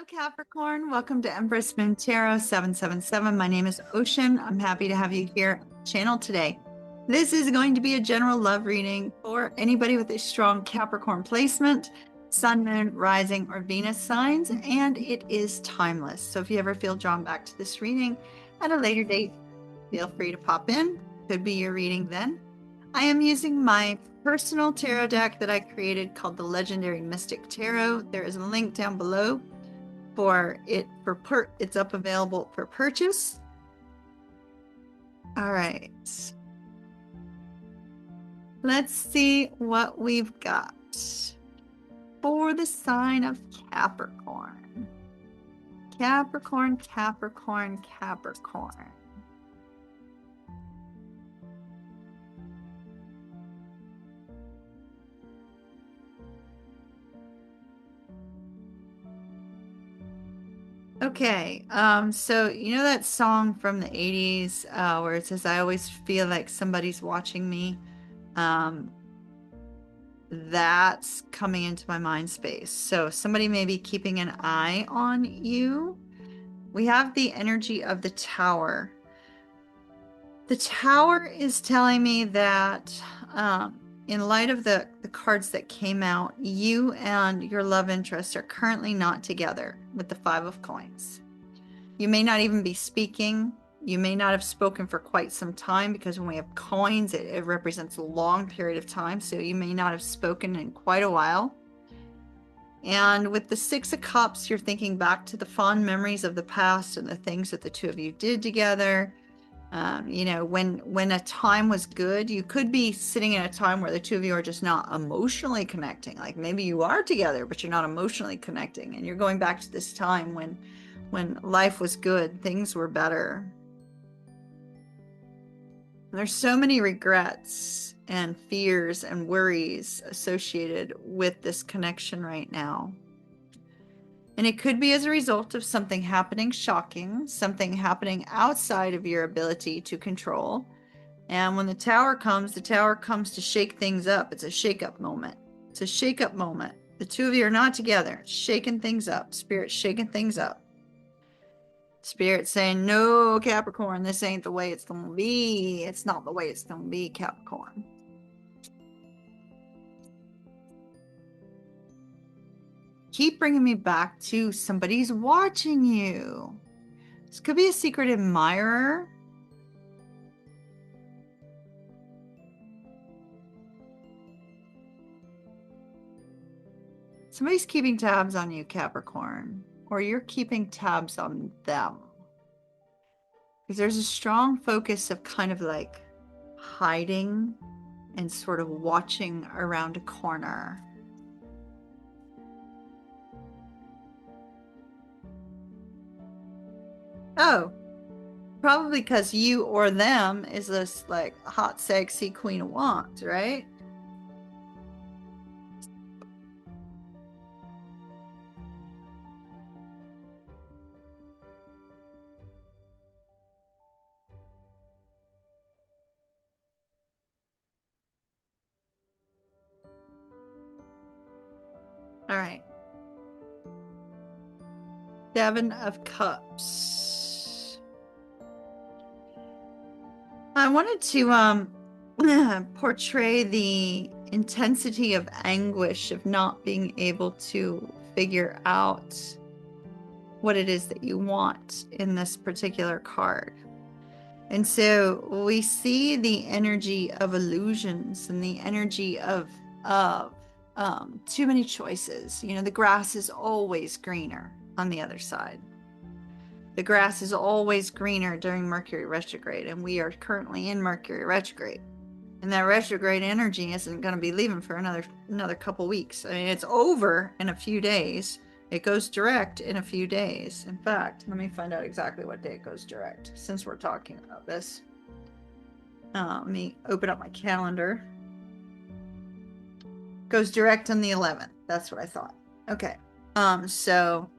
Capricorn. Welcome to Empress Moon Tarot 777. My name is Ocean. I'm happy to have you here on the channel today. This is going to be a general love reading for anybody with a strong Capricorn placement, Sun, Moon, Rising, or Venus signs, and it is timeless. So if you ever feel drawn back to this reading at a later date, feel free to pop in. Could be your reading then. I am using my personal tarot deck that I created called the Legendary Mystic Tarot. There is a link down below for it it's up available for purchase. All right, let's see what we've got for the sign of Capricorn. Capricorn, Capricorn, Capricorn. Okay, so you know that song from the 80s where it says, I always feel like somebody's watching me? That's coming into my mind space. So somebody may be keeping an eye on you. We have the energy of the Tower. The Tower is telling me that in light of the cards that came out, you and your love interest are currently not together with the Five of Coins. You may not even be speaking. You may not have spoken for quite some time, because when we have coins, it represents a long period of time. So you may not have spoken in quite a while. And with the Six of Cups, you're thinking back to the fond memories of the past and the things that the two of you did together. You know, when a time was good, you could be sitting in a time where the two of you are just not emotionally connecting. Like maybe you are together, but you're not emotionally connecting. And you're going back to this time when life was good, things were better. There's so many regrets and fears and worries associated with this connection right now. And it could be as a result of something happening shocking, something happening outside of your ability to control. And when the Tower comes to shake things up. It's a shake-up moment. It's a shake-up moment. The two of you are not together. It's shaking things up. Spirit shaking things up. Spirit saying, no, Capricorn, this ain't the way it's going to be. It's not the way it's going to be, Capricorn. Keep bringing me back to somebody's watching you. This could be a secret admirer. Somebody's keeping tabs on you, Capricorn, or you're keeping tabs on them. Because there's a strong focus of kind of like hiding and sort of watching around a corner. Oh, probably because you or them is this like hot, sexy Queen of Wands, right? All right. Seven of Cups. I wanted to portray the intensity of anguish of not being able to figure out what it is that you want in this particular card. And so we see the energy of illusions and the energy of too many choices. You know, the grass is always greener on the other side. The grass is always greener during Mercury retrograde, and we are currently in Mercury retrograde. And that retrograde energy isn't going to be leaving for another couple weeks. I mean, it's over in a few days. It goes direct in a few days. In fact, let me find out exactly what day it goes direct, since we're talking about this. Let me open up my calendar. Goes direct on the 11th. That's what I thought. Okay. So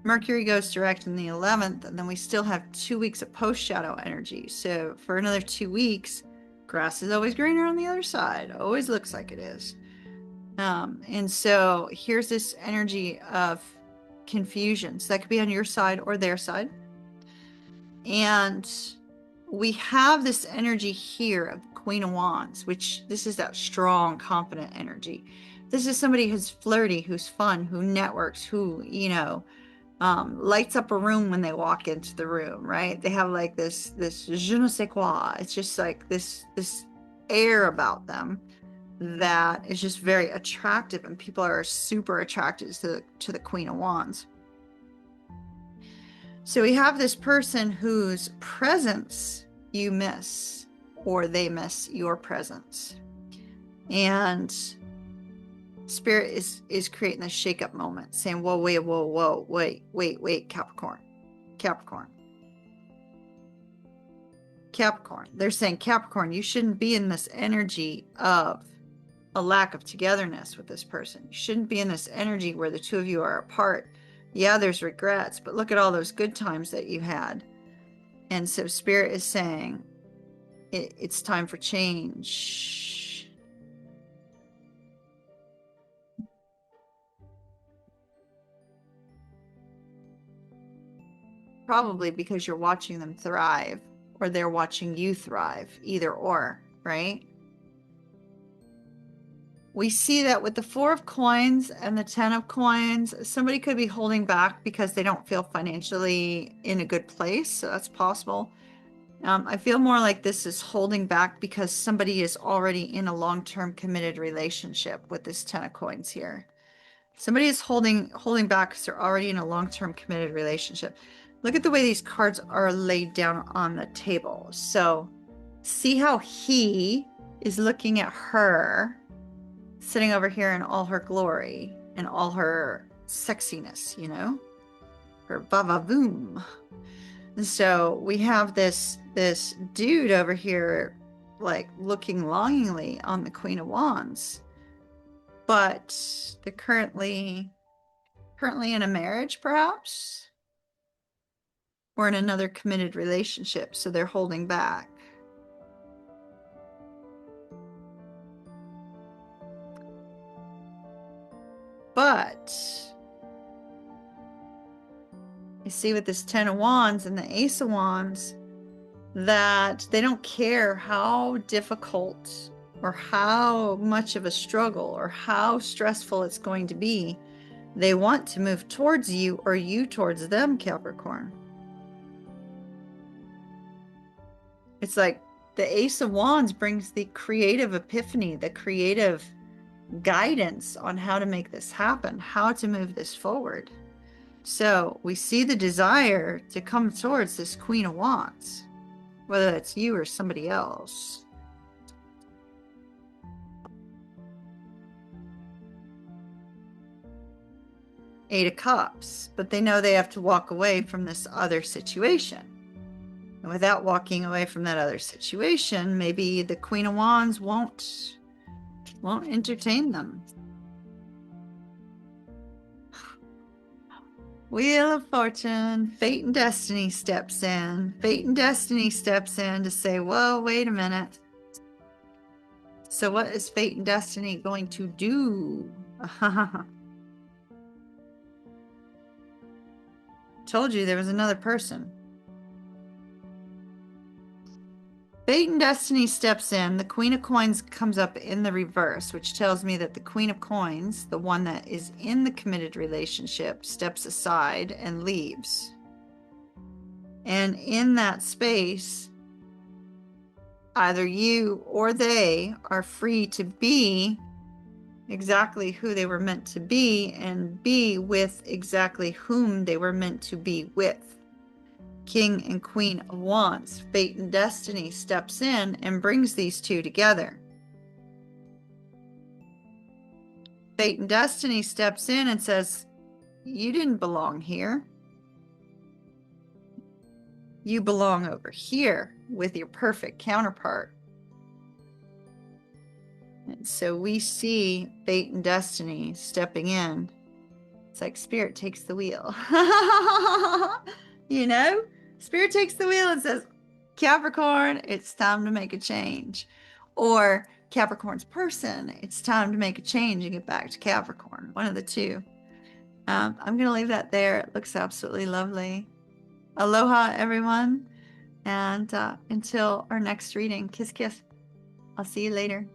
Mercury goes direct on the 11th, and then we still have 2 weeks of post-shadow energy. So for another 2 weeks, grass is always greener on the other side. Always looks like it is. And so here's this energy of confusion. So that could be on your side or their side. And we have this energy here of the Queen of Wands, which this is that strong, confident energy. This is somebody who's flirty, who's fun, who networks, who, you know, lights up a room when they walk into the room, right? They have like this je ne sais quoi. It's just like this air about them that is just very attractive, and people are super attracted to the Queen of Wands. So we have this person whose presence you miss, or they miss your presence. And Spirit is creating this shake-up moment, saying, whoa, wait, Capricorn. They're saying, Capricorn, you shouldn't be in this energy of a lack of togetherness with this person. You shouldn't be in this energy where the two of you are apart. Yeah, there's regrets, but look at all those good times that you had. And so Spirit is saying, it's time for change. Probably because you're watching them thrive, or they're watching you thrive, either or, right? We see that with the 4 of coins and the 10 of coins, somebody could be holding back because they don't feel financially in a good place. So that's possible. I feel more like this is holding back because somebody is already in a long-term committed relationship with this 10 of coins here. Somebody is holding back because they're already in a long-term committed relationship. Look at the way these cards are laid down on the table. So see how he is looking at her, sitting over here in all her glory and all her sexiness, you know, her va-va-voom. And so we have this dude over here, like looking longingly on the Queen of Wands, but they're currently in a marriage, perhaps, or in another committed relationship, so they're holding back. But you see with this 10 of Wands and the Ace of Wands that they don't care how difficult or how much of a struggle or how stressful it's going to be. They want to move towards you or you towards them, Capricorn. It's like the Ace of Wands brings the creative epiphany, the creative guidance on how to make this happen, how to move this forward. So we see the desire to come towards this Queen of Wands, whether that's you or somebody else. Eight of Cups, but they know they have to walk away from this other situation. And without walking away from that other situation, maybe the Queen of Wands won't entertain them. Wheel of Fortune, Fate and Destiny steps in. Fate and Destiny steps in to say, whoa, wait a minute. So what is Fate and Destiny going to do? Told you there was another person. Fate and Destiny steps in. The Queen of Coins comes up in the reverse, which tells me that the Queen of Coins, the one that is in the committed relationship, steps aside and leaves. And in that space, either you or they are free to be exactly who they were meant to be and be with exactly whom they were meant to be with. King and Queen of Wands, Fate and Destiny steps in and brings these two together. Fate and Destiny steps in and says, you didn't belong here. You belong over here with your perfect counterpart. And so we see Fate and Destiny stepping in. It's like Spirit takes the wheel. You know? Spirit takes the wheel and says, Capricorn, it's time to make a change. Or Capricorn's person, it's time to make a change and get back to Capricorn. One of the two. I'm going to leave that there. It looks absolutely lovely. Aloha, everyone. And until our next reading, kiss, kiss. I'll see you later.